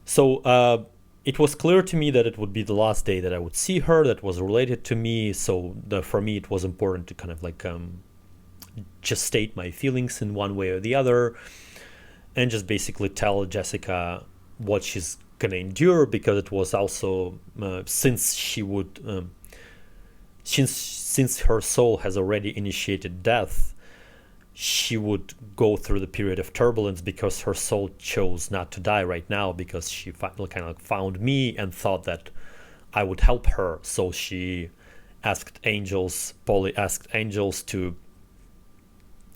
So it was clear to me that it would be the last day that I would see her that was related to me. So for me, it was important to kind of like just state my feelings in one way or the other, and just basically tell Jessica what she's gonna endure, because it was also since she would since her soul has already initiated death, she would go through the period of turbulence, because her soul chose not to die right now, because she finally kind of found me and thought that I would help her. So she Polly asked angels to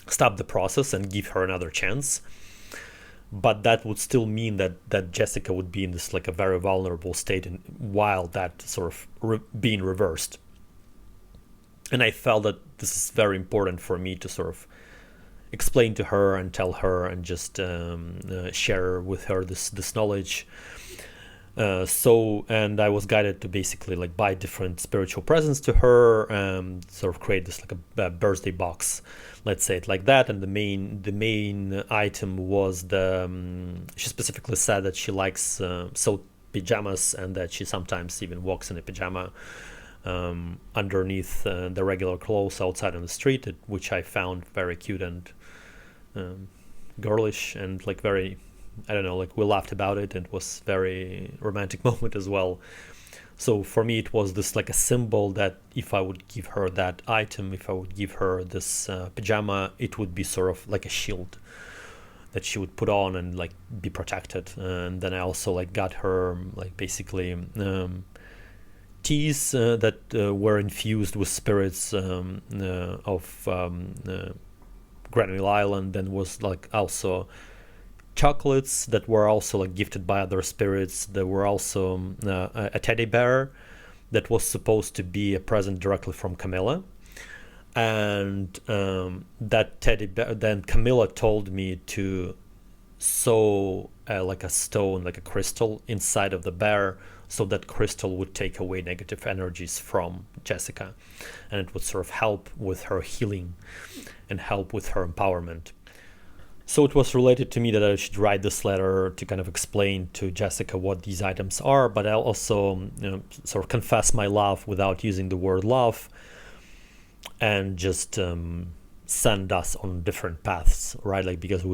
stop the process and give her another chance. But that would still mean that Jessica would be in this like a very vulnerable state, and while that sort of being reversed. And I felt that this is very important for me to sort of explain to her and tell her and just share with her this knowledge. And I was guided to basically like buy different spiritual presents to her, sort of create this like a birthday box, let's say it like that. And the main item was she specifically said that she likes silk pajamas, and that she sometimes even walks in a pajama underneath the regular clothes outside on the street, which I found very cute and girlish, and like very, I don't know, like we laughed about it, and it was very romantic moment as well. So for me, it was this like a symbol that if I would give her that item, if I would give her this pajama, it would be sort of like a shield that she would put on and like be protected. And then I also like got her like basically teas that were infused with spirits of Granville Island. Then was like also chocolates that were also like gifted by other spirits. There were also a teddy bear that was supposed to be a present directly from Camilla. And that teddy bear, then Camilla told me to sew like a stone, like a crystal inside of the bear, so that crystal would take away negative energies from Jessica, and it would sort of help with her healing and help with her empowerment. So it was related to me that I should write this letter to kind of explain to Jessica what these items are, but I also sort of confess my love without using the word love, and just send us on different paths, right? Like, because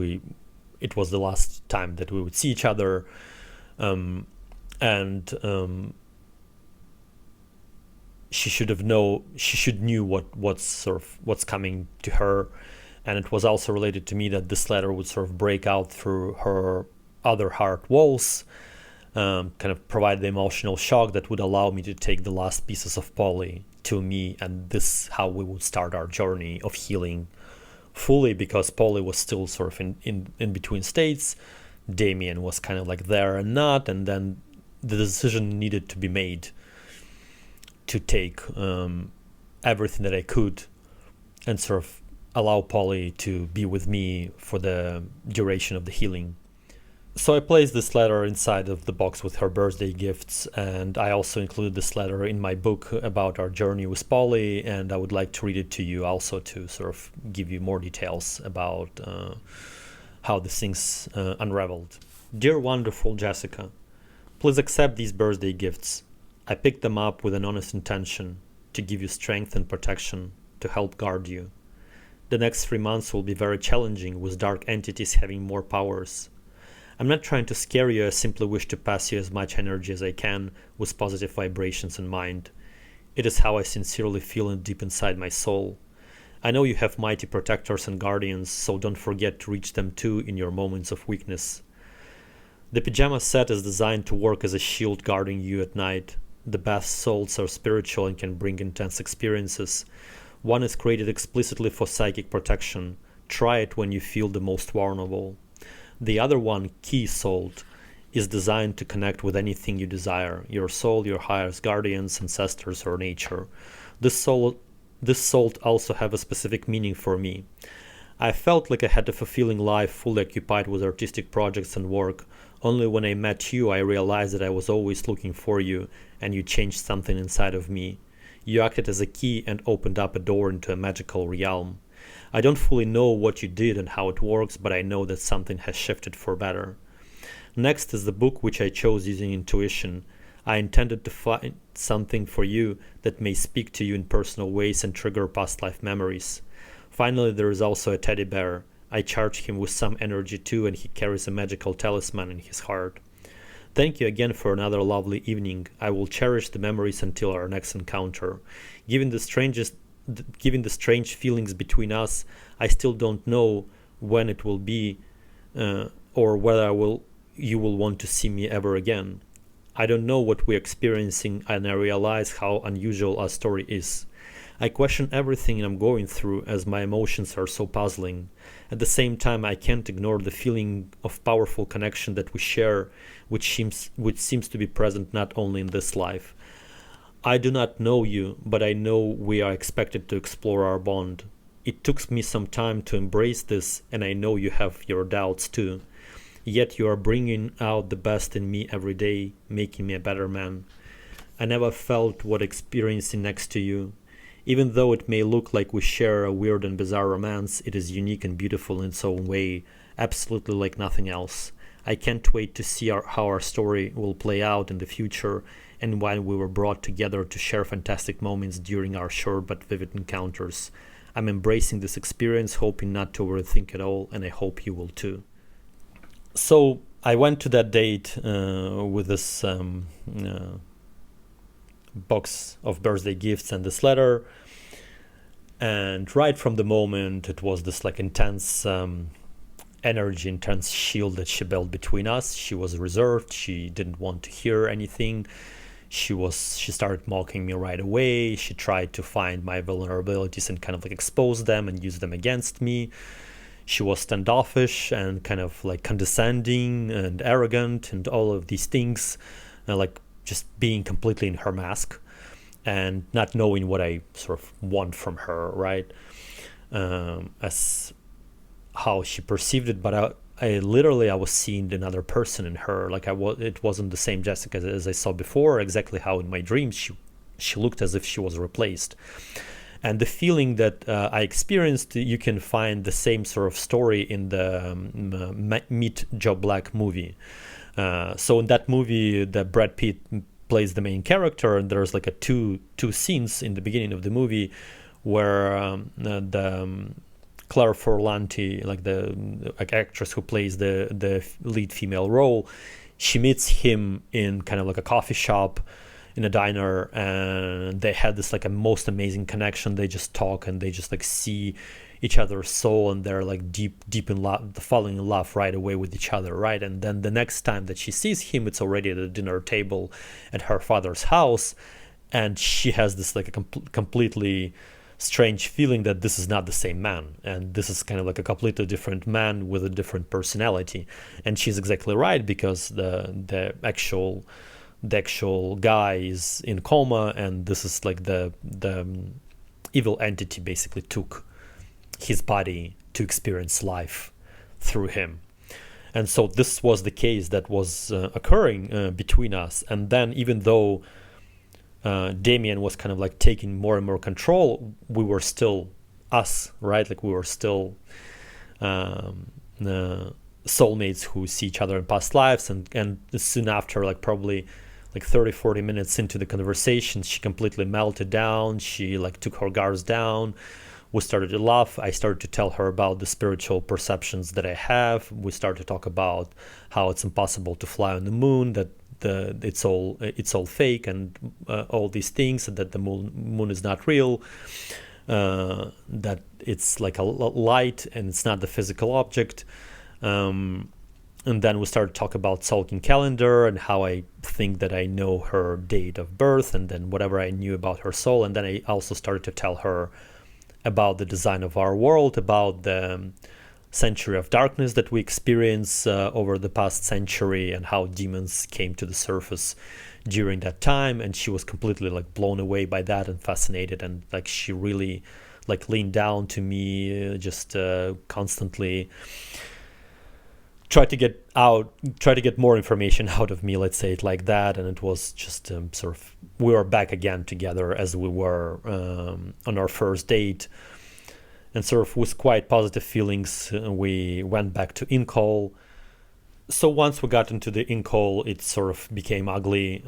it was the last time that we would see each other, and she should knew what's coming to her. And it was also related to me that this letter would sort of break out through her other heart walls, kind of provide the emotional shock that would allow me to take the last pieces of Polly to me, and this how we would start our journey of healing fully, because Polly was still sort of in between states. Damian was kind of like there and not, and then the decision needed to be made to take everything that I could and sort of allow Polly to be with me for the duration of the healing. So I placed this letter inside of the box with her birthday gifts, and I also included this letter in my book about our journey with Polly, and I would like to read it to you also to sort of give you more details about how the things unraveled. Dear wonderful Jessica, please accept these birthday gifts. I picked them up with an honest intention to give you strength and protection, to help guard you. The next 3 months will be very challenging, with dark entities having more powers. I'm not trying to scare you, I simply wish to pass you as much energy as I can with positive vibrations in mind. It is how I sincerely feel deep inside my soul. I know you have mighty protectors and guardians, so don't forget to reach them too in your moments of weakness. The pajama set is designed to work as a shield guarding you at night. The bath salts are spiritual and can bring intense experiences. One is created explicitly for psychic protection. Try it when you feel the most vulnerable. The other one, Key Salt, is designed to connect with anything you desire, your soul, your highest guardians, ancestors, or nature. This salt also have a specific meaning for me. I felt like I had a fulfilling life fully occupied with artistic projects and work. Only when I met you I realized that I was always looking for you, and you changed something inside of me. You acted as a key and opened up a door into a magical realm. I don't fully know what you did and how it works, but I know that something has shifted for better. Next is the book which I chose using intuition. I intended to find something for you that may speak to you in personal ways and trigger past life memories. Finally, there is also a teddy bear. I charge him with some energy too, and he carries a magical talisman in his heart. Thank you again for another lovely evening. I will cherish the memories until our next encounter. Given the strange feelings between us, I still don't know when it will be, or whether you will want to see me ever again. I don't know what we're experiencing, and I realize how unusual our story is. I question everything I'm going through, as my emotions are so puzzling. At the same time, I can't ignore the feeling of powerful connection that we share, which seems to be present not only in this life. I do not know you, but I know we are expected to explore our bond. It took me some time to embrace this, and I know you have your doubts too. Yet you are bringing out the best in me every day, making me a better man. I never felt what experiencing next to you. Even though it may look like we share a weird and bizarre romance, it is unique and beautiful in its own way, absolutely like nothing else. I can't wait to see how our story will play out in the future, and when we were brought together to share fantastic moments during our short but vivid encounters. I'm embracing this experience, hoping not to overthink it all, and I hope you will too. So I went to that date with this box of birthday gifts and this letter, and right from the moment it was this like intense energy, intense shield that she built between us. She was reserved. She didn't want to hear anything. She started mocking me right away. She tried to find my vulnerabilities and kind of like expose them and use them against me. She was standoffish and kind of like condescending and arrogant and all of these things, like just being completely in her mask and not knowing what I sort of want from her, right? As how she perceived it, but I was seeing another person in her. Like it wasn't the same Jessica as I saw before. Exactly how in my dreams she looked as if she was replaced. And the feeling that I experienced, you can find the same sort of story in the Meet Joe Black movie. So in that movie, that Brad Pitt plays the main character, and there's like two scenes in the beginning of the movie where the Claire Forlanti, like the actress who plays the lead female role, she meets him in kind of like a coffee shop in a diner, and they had this like a most amazing connection. They just talk and they just like see each other's soul, and they're like deep in love, falling in love right away with each other, right? And then the next time that she sees him, it's already at the dinner table at her father's house, and she has this like a completely strange feeling that this is not the same man, and this is kind of like a completely different man with a different personality. And she's exactly right, because the actual guy is in coma, and this is like the evil entity basically took his body to experience life through him. And so this was the case that was occurring between us. And then even though Damian was kind of like taking more and more control, we were still us, right? Like we were still soulmates who see each other in past lives. And soon after, like probably like 30-40 minutes into the conversation, she completely melted down. She like took her guards down. We started to laugh. I started to tell her about the spiritual perceptions that I have. We started to talk about how it's impossible to fly on the moon, that it's all fake, and all these things, and that the moon is not real, that it's like a light and it's not the physical object. And then we started to talk about Tzolk'in calendar and how I think that I know her date of birth, and then whatever I knew about her soul. And then I also started to tell her about the design of our world, about the century of darkness that we experience over the past century, and how demons came to the surface during that time. And she was completely like blown away by that and fascinated, and like she really like leaned down to me, just constantly try to get more information out of me, let's say it like that. And it was just sort of, we were back again together as we were on our first date, and sort of with quite positive feelings we went back to Incall. so once we got into the in call, it sort of became ugly.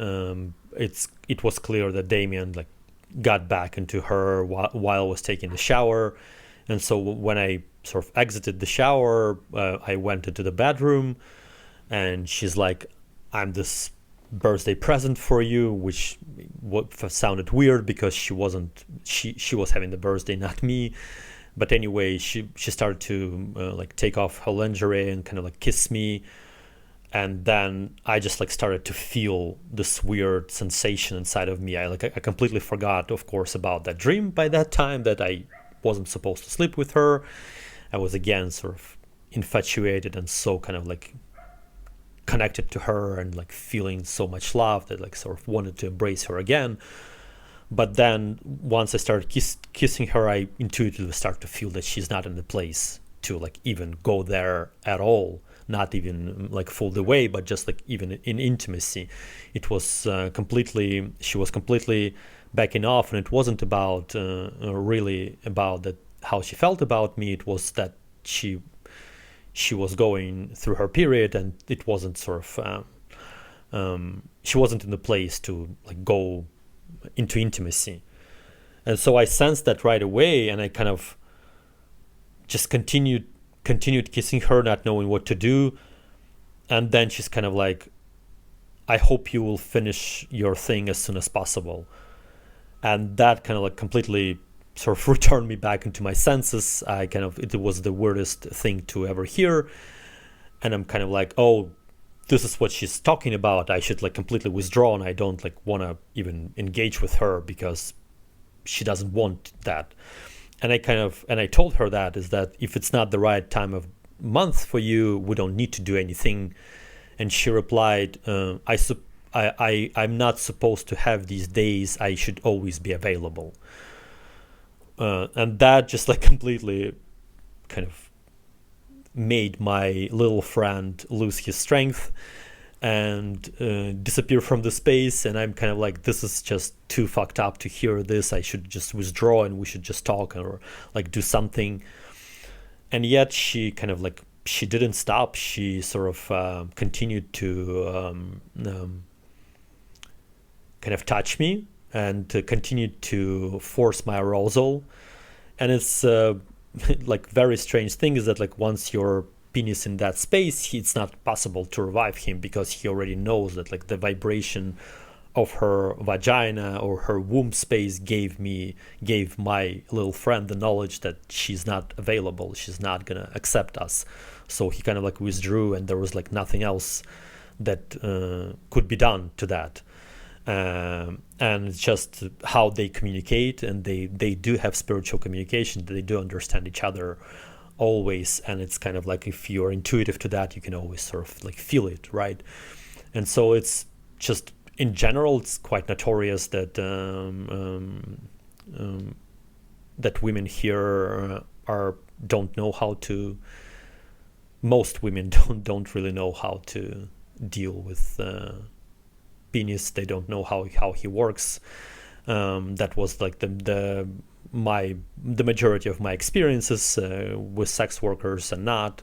It was clear that Damian like got back into her while I was taking the shower, and so when I sort of exited the shower, I went into the bedroom, and she's like, "I'm this birthday present for you," which sounded weird because she was having the birthday, not me. But anyway, she started to like take off her lingerie and kind of like kiss me, and then I just like started to feel this weird sensation inside of me. I completely forgot, of course, about that dream by that time, that I wasn't supposed to sleep with her. I was again sort of infatuated and so kind of like connected to her and like feeling so much love that like sort of wanted to embrace her again. But then once I started kissing her, I intuitively start to feel that she's not in the place to like even go there at all. Not even like full the way, but just like even in intimacy. It was she was completely backing off, and it wasn't about really about that how she felt about me. It was that she was going through her period, and it wasn't sort of she wasn't in the place to like go into intimacy. And so I sensed that right away, and I kind of just continued kissing her, not knowing what to do. And then she's kind of like, "I hope you will finish your thing as soon as possible." And that kind of like completely sort of returned me back into my senses. It was the weirdest thing to ever hear. And I'm kind of like, oh, this is what she's talking about. I should like completely withdraw, and I don't like want to even engage with her because she doesn't want that. And I told her that if it's not the right time of month for you, we don't need to do anything. And she replied, I'm not supposed to have these days. I should always be available. And that just like completely kind of made my little friend lose his strength and disappear from the space. And I'm kind of like, this is just too fucked up to hear this. I should just withdraw and we should just talk or like do something. And yet she kind of like, she didn't stop. She sort of continued to kind of touch me and continued to force my arousal. And it's like very strange thing is that like once your penis in that space, it's not possible to revive him because he already knows that like the vibration of her vagina or her womb space gave my little friend the knowledge that she's not available, she's not gonna accept us. So he kind of like withdrew, and there was like nothing else that could be done to that. And it's just how they communicate, and they do have spiritual communication. They do understand each other always, and it's kind of like if you're intuitive to that, you can always sort of like feel it, right? And so it's just in general, it's quite notorious that that women here don't know how to. Most women don't really know how to deal with penis. They don't know how he works. That was like the majority of my experiences with sex workers and not.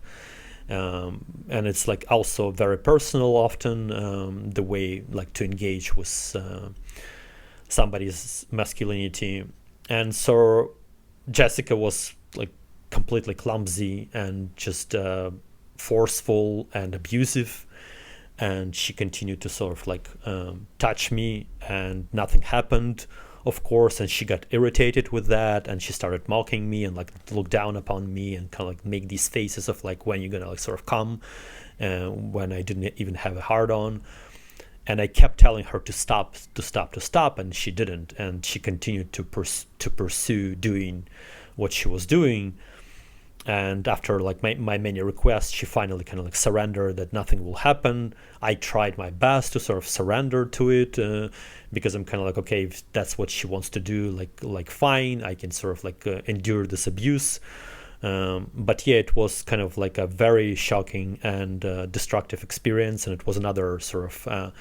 And it's like also very personal often, the way like to engage with somebody's masculinity. And so Jessica was like completely clumsy and just forceful and abusive, and she continued to sort of like touch me, and nothing happened, of course, and she got irritated with that, and she started mocking me and like look down upon me and kind of like make these faces of like, when you're gonna like sort of come, when I didn't even have a hard on. And I kept telling her to stop, and she didn't, and she continued to pursue doing what she was doing. And after like my many requests, she finally kind of like surrendered, that nothing will happen. I tried my best to sort of surrender to it, because I'm kind of like, okay, if that's what she wants to do, like fine, I can sort of like endure this abuse. But yeah, it was kind of like a very shocking and destructive experience, and it was another sort of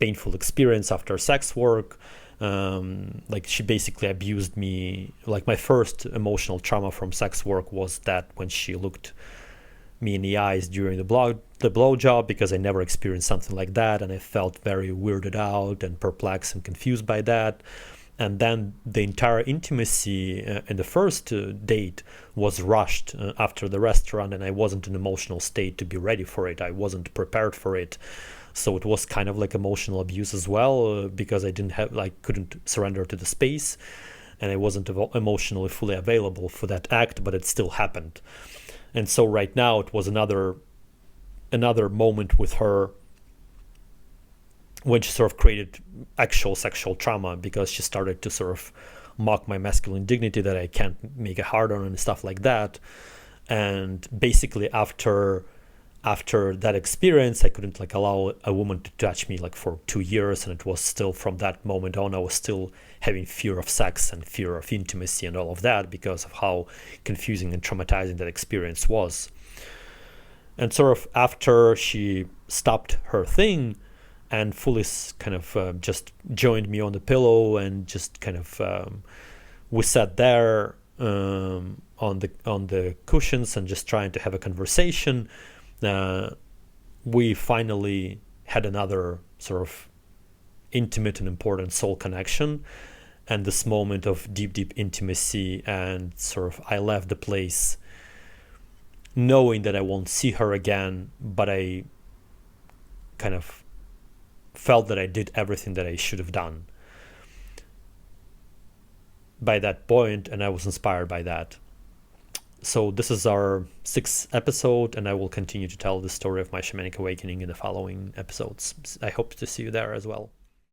painful experience after sex work. Like she basically abused me. Like my first emotional trauma from sex work was that when she looked me in the eyes during the blow job, because I never experienced something like that, and I felt very weirded out and perplexed and confused by that. And then the entire intimacy in the first date was rushed after the restaurant, and I wasn't in an emotional state to be ready for it. I wasn't prepared for it. So it was kind of like emotional abuse as well, because I couldn't surrender to the space, and I wasn't emotionally fully available for that act, but it still happened. And so right now it was another moment with her when she sort of created actual sexual trauma, because she started to sort of mock my masculine dignity, that I can't make a hard on and stuff like that. And basically after that experience, I couldn't allow a woman to touch me for 2 years, and it was still from that moment on, I was still having fear of sex and fear of intimacy and all of that, because of how confusing and traumatizing that experience was. And sort of after she stopped her thing and fully kind of just joined me on the pillow, and just kind of we sat there on the cushions and just trying to have a conversation, we finally had another sort of intimate and important soul connection, and this moment of deep intimacy. And sort of I left the place knowing that I won't see her again, but I kind of felt that I did everything that I should have done by that point, and I was inspired by that. So this is our 6th episode, and I will continue to tell the story of my shamanic awakening in the following episodes. I hope to see you there as well.